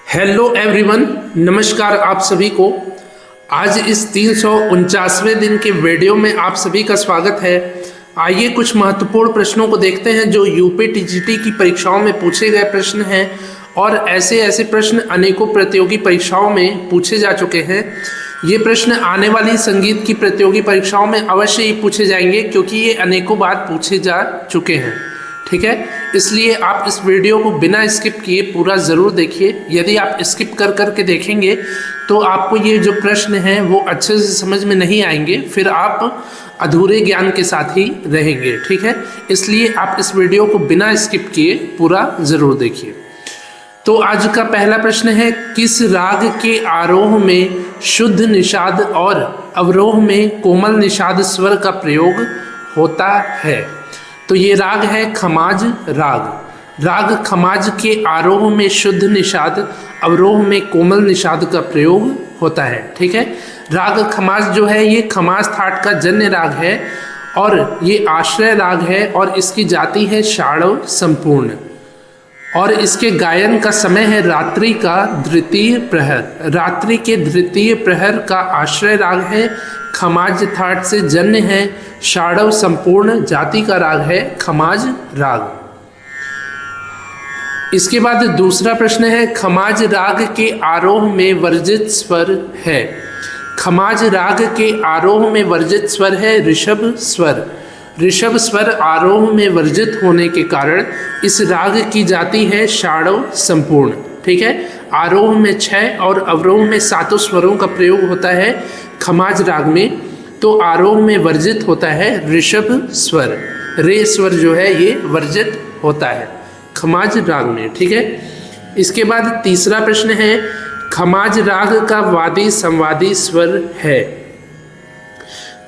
Hello everyone, नमस्कार आप सभी को। आज इस 349वें दिन के वीडियो में आप सभी का स्वागत है। आइए कुछ महत्वपूर्ण प्रश्नों को देखते हैं जो यूपी टीजीटी की परीक्षाओं में पूछे गए प्रश्न हैं और ऐसे प्रश्न अनेकों प्रतियोगी परीक्षाओं में पूछे जा चुके हैं। ये प्रश्न आने वाली संगीत की प्रतियोगी परीक्षाओं में अवश्य ही पूछे जाएंगे क्योंकि ये अनेकों बार पूछे जा चुके हैं। ठीक है, इसलिए आप इस वीडियो को बिना स्किप किए पूरा ज़रूर देखिए। यदि आप स्किप करके देखेंगे तो आपको ये जो प्रश्न हैं वो अच्छे से समझ में नहीं आएंगे, फिर आप अधूरे ज्ञान के साथ ही रहेंगे। ठीक है, इसलिए आप इस वीडियो को बिना स्किप किए पूरा ज़रूर देखिए। तो आज का पहला प्रश्न है, किस राग के आरोह में शुद्ध निषाद और अवरोह में कोमल निषाद स्वर का प्रयोग होता है? तो ये राग है खमाज राग। राग खमाज के आरोह में शुद्ध निषाद, अवरोह में कोमल निषाद का प्रयोग होता है। ठीक है, राग खमाज जो है ये खमाज थाट का जन्य राग है और ये आश्रय राग है और इसकी जाति है षाड़व संपूर्ण और इसके गायन का समय है रात्रि का द्वितीय प्रहर। रात्रि के द्वितीय प्रहर का आश्रय राग है, खमाज थाट से जन्य है, षाड़व संपूर्ण जाति का राग है खमाज राग। इसके बाद दूसरा प्रश्न है, खमाज राग के आरोह में वर्जित स्वर है। खमाज राग के आरोह में वर्जित स्वर है ऋषभ स्वर। ऋषभ स्वर आरोह में वर्जित होने के कारण इस राग की जाति है षाड़व संपूर्ण। ठीक है, आरोह में 6 और अवरोह में 7 स्वरों का प्रयोग होता है खमाज राग में। तो आरोह में वर्जित होता है ऋषभ स्वर, रे स्वर जो है ये वर्जित होता है खमाज राग में। ठीक है, इसके बाद तीसरा प्रश्न है, खमाज राग का वादी संवादी स्वर है।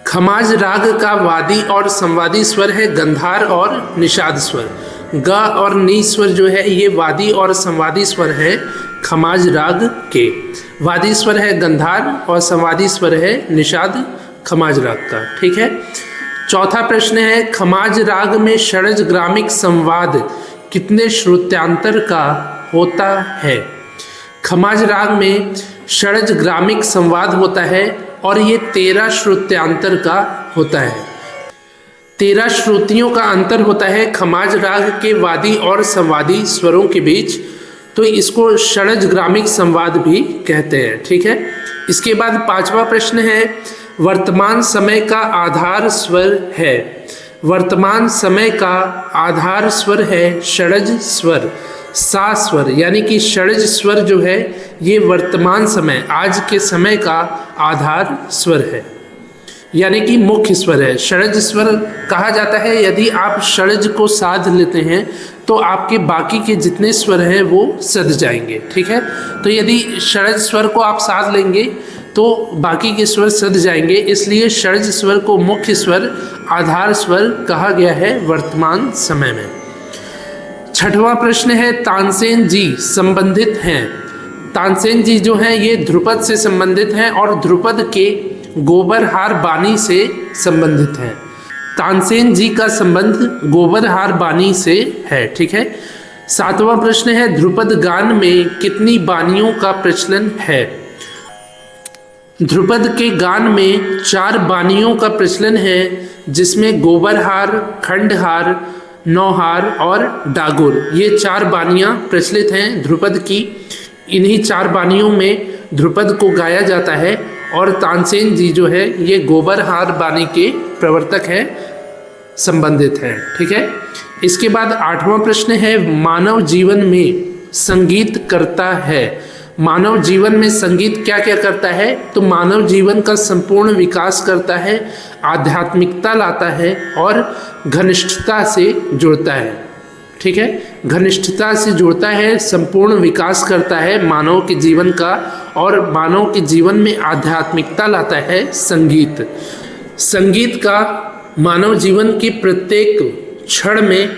खमाज राग का वादी और संवादी स्वर है गंधार और निषाद स्वर। ग और नी स्वर जो है ये वादी और संवादी स्वर है खमाज राग के। वादी स्वर है गंधार और संवादी स्वर है निषाद खमाज राग का। ठीक है, चौथा प्रश्न है, खमाज राग में षड्ज ग्रामिक संवाद कितने श्रुत्यांतर का होता है? खमाज राग में षड्ज ग्रामिक संवाद होता है और ये 13 श्रुत्यांतर का होता है। 13 श्रुतियों का अंतर होता है खमाज राग के वादी और संवादी स्वरों के बीच, तो इसको षड्ज ग्रामिक संवाद भी कहते हैं। ठीक है, इसके बाद पांचवा प्रश्न है, वर्तमान समय का आधार स्वर है। वर्तमान समय का आधार स्वर है षड्ज स्वर, सा स्वर, यानी कि षड्ज स्वर जो है ये वर्तमान समय आज के समय का आधार स्वर है, यानी कि मुख्य स्वर है। षड्ज स्वर कहा जाता है यदि आप षड्ज को साध लेते हैं तो आपके बाकी के जितने स्वर हैं वो सध जाएंगे। ठीक है, तो यदि षड्ज स्वर को आप साध लेंगे तो बाकी के स्वर सध जाएंगे, इसलिए षड्ज स्वर को मुख्य स्वर, आधार स्वर कहा गया है वर्तमान समय में। छठवां प्रश्न है, तानसेन जी संबंधित हैं। तानसेन जी जो हैं ये ध्रुपद से संबंधित हैं और ध्रुपद के गोबरहार बानी से संबंधित हैं। तानसेन जी का संबंध गोबरहार बानी से है। ठीक है, सातवां प्रश्न है, ध्रुपद गान में कितनी बानियों का प्रचलन है? ध्रुपद के गान में 4 बानियों का प्रचलन है, जिसमें गोबरहार, खंडहार, नौहार और डागुर, ये 4 बानियाँ प्रचलित हैं ध्रुपद की। इन्हीं 4 बानियों में ध्रुपद को गाया जाता है और तानसेन जी जो है ये गोबरहार बानी के प्रवर्तक हैं, संबंधित हैं। ठीक है, इसके बाद 8वां प्रश्न है, मानव जीवन में संगीत करता है। मानव जीवन में संगीत क्या क्या करता है? तो मानव जीवन का संपूर्ण विकास करता है, आध्यात्मिकता लाता है और घनिष्ठता से जुड़ता है। ठीक है, घनिष्ठता से जुड़ता है, संपूर्ण विकास करता है मानव के जीवन का और मानव के जीवन में आध्यात्मिकता लाता है संगीत। संगीत का मानव जीवन के प्रत्येक क्षण में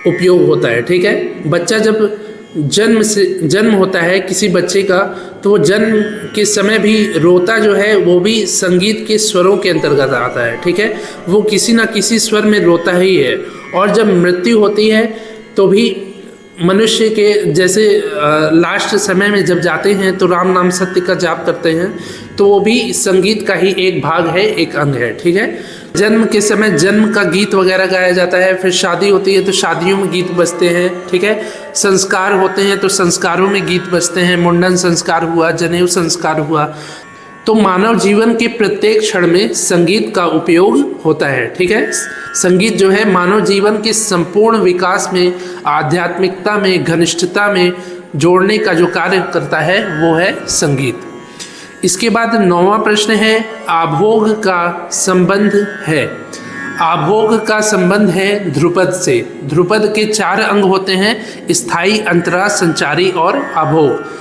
उपयोग होता है। ठीक है, बच्चा जब जन्म होता है किसी बच्चे का, तो वो जन्म के समय भी रोता जो है वो भी संगीत के स्वरों के अंतर्गत आता है। ठीक है, वो किसी ना किसी स्वर में रोता ही है और जब मृत्यु होती है तो भी मनुष्य के जैसे लास्ट समय में जब जाते हैं तो राम नाम सत्य का जाप करते हैं, तो वो भी संगीत का ही एक भाग है, एक अंग है। ठीक है, जन्म के समय जन्म का गीत वगैरह गाया जाता है, फिर शादी होती है तो शादियों में गीत बजते हैं। ठीक है, संस्कार होते हैं तो संस्कारों में गीत बजते हैं, मुंडन संस्कार हुआ, जनेऊ संस्कार हुआ। तो मानव जीवन के प्रत्येक क्षण में संगीत का उपयोग होता है। ठीक है, संगीत जो है मानव जीवन के संपूर्ण विकास में, आध्यात्मिकता में, घनिष्ठता में जोड़ने का जो कार्य करता है वो है संगीत। इसके बाद 9वां प्रश्न है, आभोग का संबंध है। आभोग का संबंध है ध्रुपद से। ध्रुपद के 4 अंग होते हैं, स्थायी, अंतरा, संचारी और आभोग।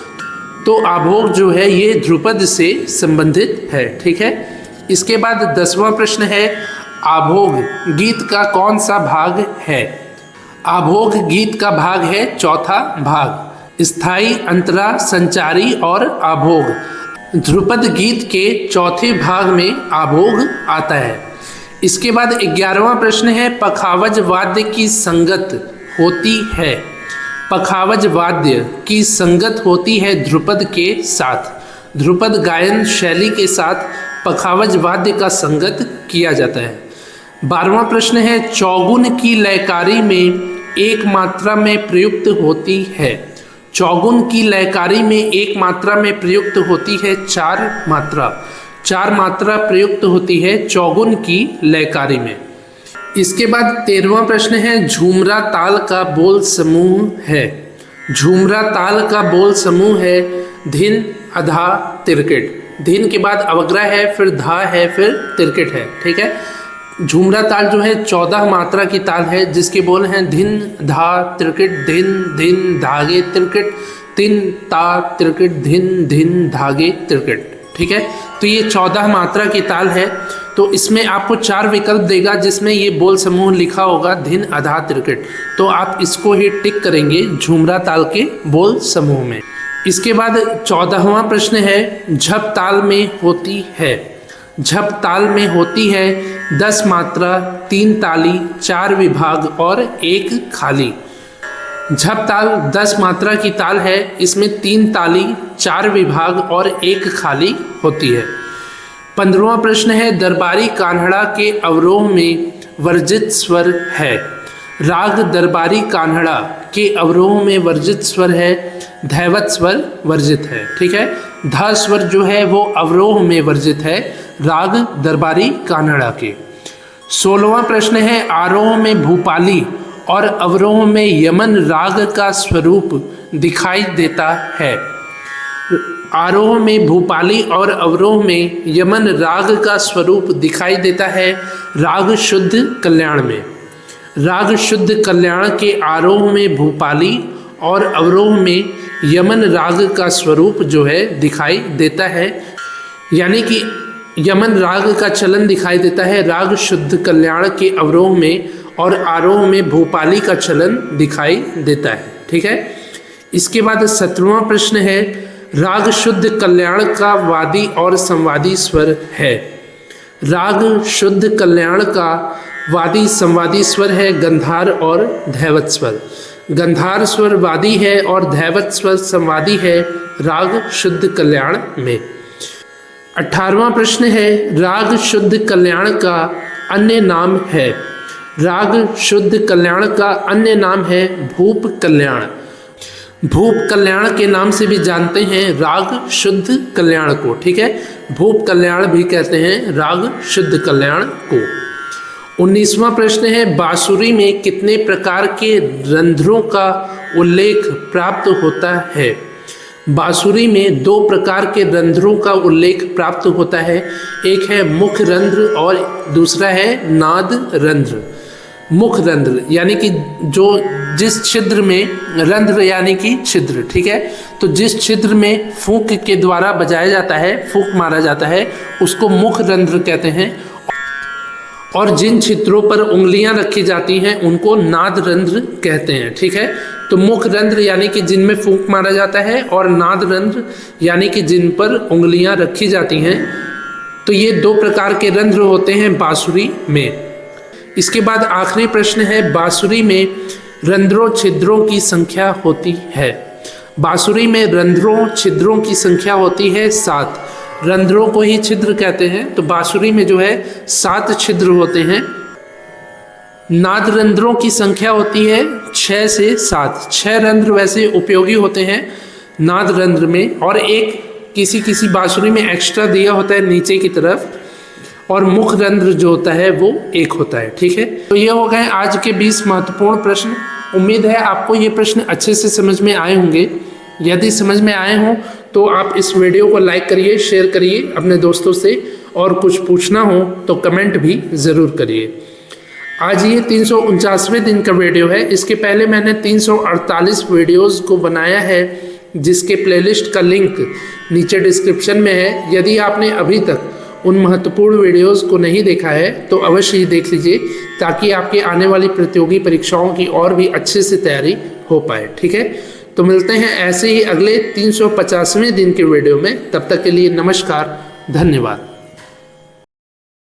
तो आभोग जो है ये ध्रुपद से संबंधित है। ठीक है, इसके बाद 10वां प्रश्न है, आभोग गीत का कौन सा भाग है। आभोग गीत का भाग है चौथा भाग, स्थायी, अंतरा, संचारी और आभोग। ध्रुपद गीत के चौथे भाग में आभोग आता है। इसके बाद 11वां प्रश्न है, पखावज वाद्य की संगत होती है। पखावज वाद्य की संगत होती है ध्रुपद के साथ। ध्रुपद गायन शैली के साथ पखावज वाद्य का संगत किया जाता है। 12वां प्रश्न है, चौगुन की लयकारी में एक मात्रा में प्रयुक्त होती है। चौगुन की लयकारी में एक मात्रा में प्रयुक्त होती है 4 मात्रा। 4 मात्रा प्रयुक्त होती है चौगुन की लयकारी में। इसके बाद 13वां प्रश्न है, झूमरा ताल का बोल समूह है। झूमरा ताल का बोल समूह है धिन, अधा, तिरकिट। धिन के बाद अवग्रह है, फिर धा है, फिर तिरकिट है। ठीक है, झूमरा ताल जो है 14 मात्रा की ताल है, जिसके बोल हैं धिन, धा, तिरकिट, धिन, धिन, धागे, तिरकिट, तिन, ता, तिरकिट, धिन, धिन, धागे, तिरकिट। ठीक है, तो ये 14 मात्रा की ताल है। तो इसमें आपको 4 विकल्प देगा जिसमें ये बोल समूह लिखा होगा धिन, अधा, तिरकिट। तो आप इसको ही टिक करेंगे झूमरा ताल के बोल समूह में। इसके बाद 14वां प्रश्न है, झप ताल में होती है। झप ताल में होती है 10 मात्रा, 3 ताली, 4 विभाग और 1 खाली। झप ताल 10 मात्रा की ताल है, इसमें 3 ताली, 4 विभाग और 1 खाली होती है। 15वां प्रश्न है, दरबारी कान्हड़ा के अवरोह में वर्जित स्वर है। राग दरबारी कान्हड़ा के अवरोह में वर्जित स्वर है, धैवत स्वर वर्जित है। ठीक है, ध स्वर जो है वो अवरोह में वर्जित है राग दरबारी कान्हड़ा के। 16वां प्रश्न है, आरोह में भूपाली और अवरोह में यमन राग का स्वरूप दिखाई देता है। आरोह में भूपाली और अवरोह में यमन राग का स्वरूप दिखाई देता है राग शुद्ध कल्याण में। राग शुद्ध कल्याण के आरोह में भूपाली और अवरोह में यमन राग का स्वरूप जो है दिखाई देता है, यानी कि यमन राग का चलन दिखाई देता है राग शुद्ध कल्याण के अवरोह में, और आरोह में भूपाली का चलन दिखाई देता है। ठीक है, इसके बाद 17वां प्रश्न है, राग शुद्ध कल्याण का वादी और संवादी स्वर है। राग शुद्ध कल्याण का वादी संवादी स्वर है गंधार और धैवत स्वर। गंधार स्वर वादी है और धैवत स्वर संवादी है राग शुद्ध कल्याण में। 18वां प्रश्न है, राग शुद्ध कल्याण का अन्य नाम है। राग शुद्ध कल्याण का अन्य नाम है भूप कल्याण। भूप कल्याण के नाम से भी जानते हैं राग शुद्ध कल्याण को। ठीक है, भूप कल्याण भी कहते हैं राग शुद्ध कल्याण को। 19वां प्रश्न है, बांसुरी में कितने प्रकार के रंध्रों का उल्लेख प्राप्त होता है। बांसुरी में 2 प्रकार के रंध्रों का उल्लेख प्राप्त होता है, एक है मुख रंध्र और दूसरा है नाद रंध्र। मुख रंध्र यानी कि जो जिस छिद्र में, रंध्र यानी कि छिद्र। ठीक है, तो जिस छिद्र में फूंक के द्वारा बजाया जाता है, फूंक मारा जाता है, उसको मुख रंध्र कहते हैं। और जिन छिद्रों पर उंगलियां रखी जाती हैं उनको नाद रंध्र कहते हैं। ठीक है, तो मुख रंध्र यानी कि जिनमें फूंक मारा जाता है, और नाद रंध्र यानी कि जिन पर उंगलियां रखी जाती हैं। तो ये 2 प्रकार के रंध्र होते हैं बांसुरी में। इसके बाद आखिरी प्रश्न है, बांसुरी में रंध्रों छिद्रों की संख्या होती है? बांसुरी में रंध्रों छिद्रों की संख्या होती है 7। रंध्रों को ही छिद्र कहते हैं, तो बांसुरी में जो है 7 छिद्र होते हैं। नाद रंध्रों की संख्या होती है 6 से 7। 6 रंध्र वैसे उपयोगी होते हैं नाद रंध्र में, और एक किसी बांसुरी में एक्स्ट्रा दिया होता है नीचे की तरफ, और मुख रंध्र जो होता है वो एक होता है। ठीक है, तो ये हो गए आज के 20 महत्वपूर्ण प्रश्न। उम्मीद है आपको ये प्रश्न अच्छे से समझ में आए होंगे। यदि समझ में आए हों तो आप इस वीडियो को लाइक करिए, शेयर करिए अपने दोस्तों से, और कुछ पूछना हो तो कमेंट भी ज़रूर करिए। आज ये 349वें दिन का वीडियो है। इसके पहले मैंने 348 वीडियोज़ को बनाया है, जिसके प्लेलिस्ट का लिंक नीचे डिस्क्रिप्शन में है। यदि आपने अभी तक उन महत्वपूर्ण वीडियोज़ को नहीं देखा है तो अवश्य ही देख लीजिए, ताकि आपकी आने वाली प्रतियोगी परीक्षाओं की और भी अच्छे से तैयारी हो पाए। ठीक है, तो मिलते हैं ऐसे ही अगले 350वें दिन के वीडियो में। तब तक के लिए नमस्कार, धन्यवाद।